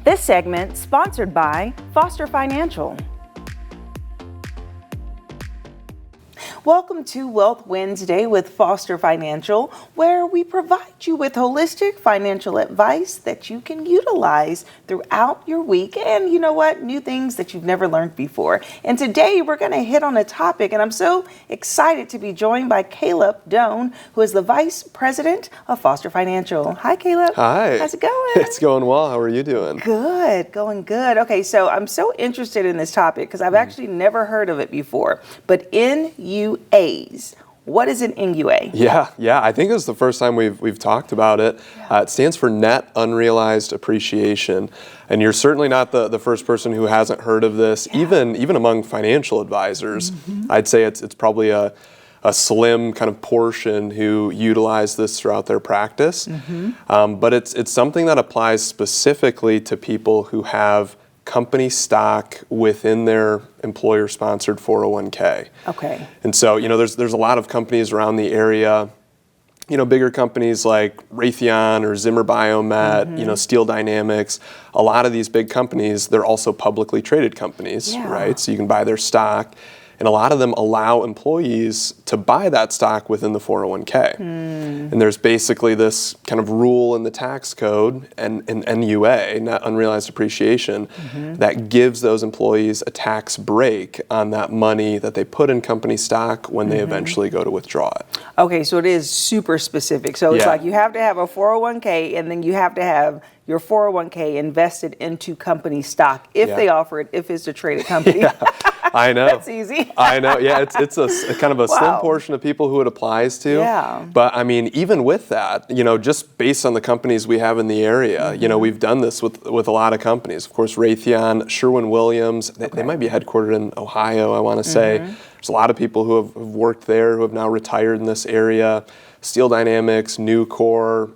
This segment sponsored by Foster Financial. Welcome to Wealth Wednesday with Foster Financial, where we provide you with holistic financial advice that you can utilize throughout your week. And you know what? New things that you've never learned before. And today we're going to hit on a topic, and I'm so excited to be joined by Caleb Doan, who is the Vice President of Foster Financial. Hi, Caleb. Hi. How's it going? It's going well. How are you doing? Good, going good. Okay, so I'm so interested in this topic because I've actually never heard of it before. But NUAs, what is an NUA? Yeah. I think it's the first time we've talked about it. It stands for Net Unrealized Appreciation. And you're certainly not the first person who hasn't heard of this. Even among financial advisors, I'd say it's probably a slim kind of portion who utilize this throughout their practice. But it's something that applies specifically to people who have company stock within their employer-sponsored 401k. Okay. And so, there's a lot of companies around the area, bigger companies like Raytheon or Zimmer Biomet, Steel Dynamics. A lot of these big companies, they're also publicly traded companies, right? So you can buy their stock. And a lot of them allow employees to buy that stock within the 401k. And there's basically this kind of rule in the tax code and NUA, Net Unrealized Appreciation, that gives those employees a tax break on that money that they put in company stock when they eventually go to withdraw it. Okay, so it is super specific. So it's like you have to have a 401k and then you have to have your 401k invested into company stock if they offer it, if it's a traded company. I know. That's easy. I know. Yeah, it's a kind of a slim portion of people who it applies to. Yeah. But I mean, even with that, just based on the companies we have in the area, we've done this with a lot of companies. Of course, Raytheon, Sherwin-Williams, they might be headquartered in Ohio, I want to say. There's a lot of people who have worked there who have now retired in this area. Steel Dynamics, Nucor,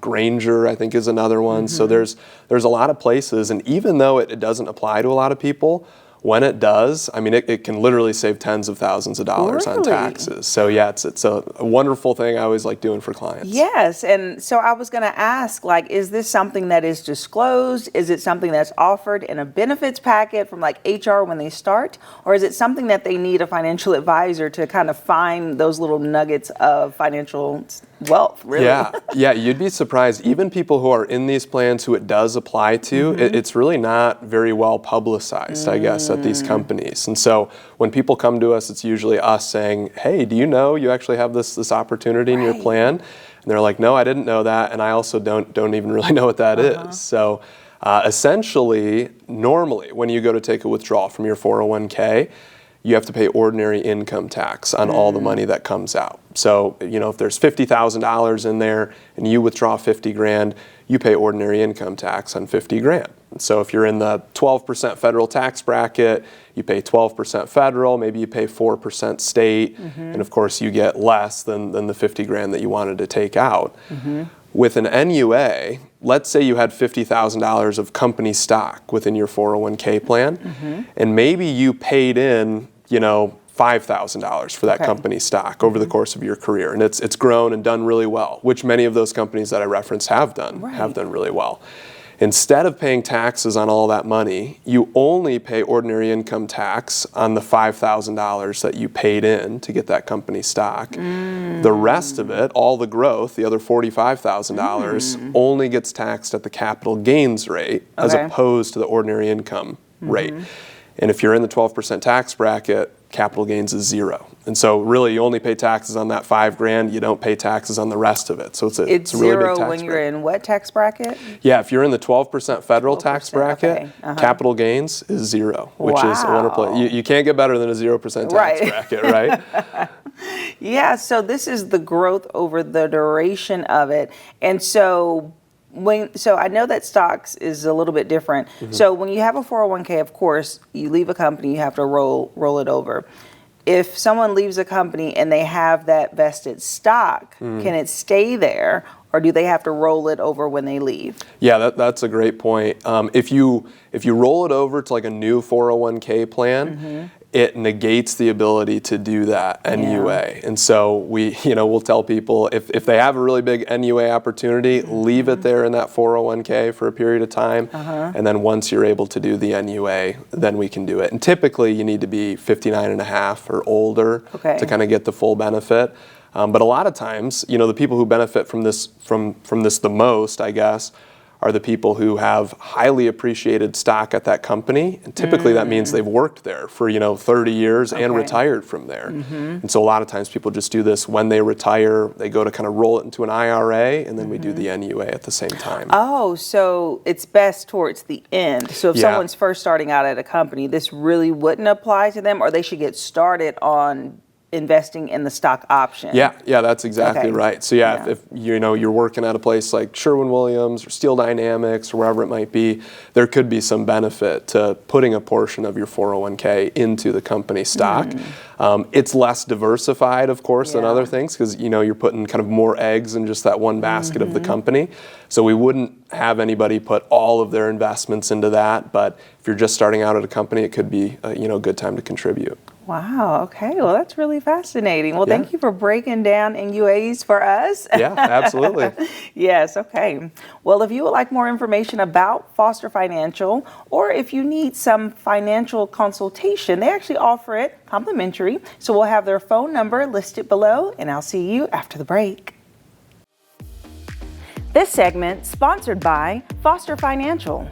Grainger, I think is another one. So there's a lot of places, and even though it doesn't apply to a lot of people, when it does, I mean, it can literally save tens of thousands of dollars on taxes. So yeah, it's a wonderful thing I always like doing for clients. Yes, and so I was going to ask, is this something that is disclosed? Is it something that's offered in a benefits packet from HR when they start? Or is it something that they need a financial advisor to kind of find those little nuggets of financial wealth, really? Yeah, you'd be surprised. Even people who are in these plans who it does apply to, it's really not very well publicized, I guess, at these companies. And so when people come to us, it's usually us saying, hey, do you know you actually have this opportunity in your plan? And they're like, no, I didn't know that. And I also don't even really know what that is. So essentially, normally, when you go to take a withdrawal from your 401k, you have to pay ordinary income tax on all the money that comes out. So, if there's $50,000 in there and you withdraw $50,000, you pay ordinary income tax on $50,000. So if you're in the 12% federal tax bracket, you pay 12% federal, maybe you pay 4% state, and of course you get less than the $50,000 that you wanted to take out. With an NUA, let's say you had $50,000 of company stock within your 401k plan, and maybe you paid in, $5,000 for that company stock over the course of your career, and it's grown and done really well, which many of those companies that I referenced have done really well. Instead of paying taxes on all that money, you only pay ordinary income tax on the $5,000 that you paid in to get that company stock. The rest of it, all the growth, the other $45,000, only gets taxed at the capital gains rate as opposed to the ordinary income rate. And if you're in the 12% tax bracket, capital gains is zero. And so really you only pay taxes on that $5,000, you don't pay taxes on the rest of it. So it's a really big tax zero when you're in what tax bracket? Yeah, if you're in the 12% federal tax bracket, capital gains is zero, which is a wonderful. You can't get better than a 0% tax bracket, right? Yeah, so this is the growth over the duration of it. And so I know that stocks is a little bit different. So when you have a 401k, of course, you leave a company, you have to roll it over. If someone leaves a company and they have that vested stock, can it stay there, or do they have to roll it over when they leave? Yeah, that's a great point. If you roll it over to like a new 401k plan, it negates the ability to do that NUA. And so we'll tell people if they have a really big NUA opportunity, leave it there in that 401k for a period of time. And then once you're able to do the NUA, then we can do it. And typically you need to be 59 and a half or older to kind of get the full benefit. But a lot of times, the people who benefit from this the most, I guess, are the people who have highly appreciated stock at that company. And typically that means they've worked there for, 30 years and retired from there. And so a lot of times people just do this when they retire. They go to kind of roll it into an IRA, and then we do the NUA at the same time. Oh, so it's best towards the end. So if someone's first starting out at a company, this really wouldn't apply to them, or they should get started on investing in the stock option. Yeah, that's exactly right. So if you're working at a place like Sherwin-Williams or Steel Dynamics or wherever it might be, there could be some benefit to putting a portion of your 401k into the company stock. It's less diversified, of course, than other things because you're putting kind of more eggs in just that one basket of the company. So we wouldn't have anybody put all of their investments into that, but if you're just starting out at a company, it could be a good time to contribute. Wow. Okay. Well, that's really fascinating. Well, thank you for breaking down NUAs for us. Yeah, absolutely. Yes. Okay. Well, if you would like more information about Foster Financial, or if you need some financial consultation, they actually offer it complimentary. So we'll have their phone number listed below, and I'll see you after the break. This segment sponsored by Foster Financial.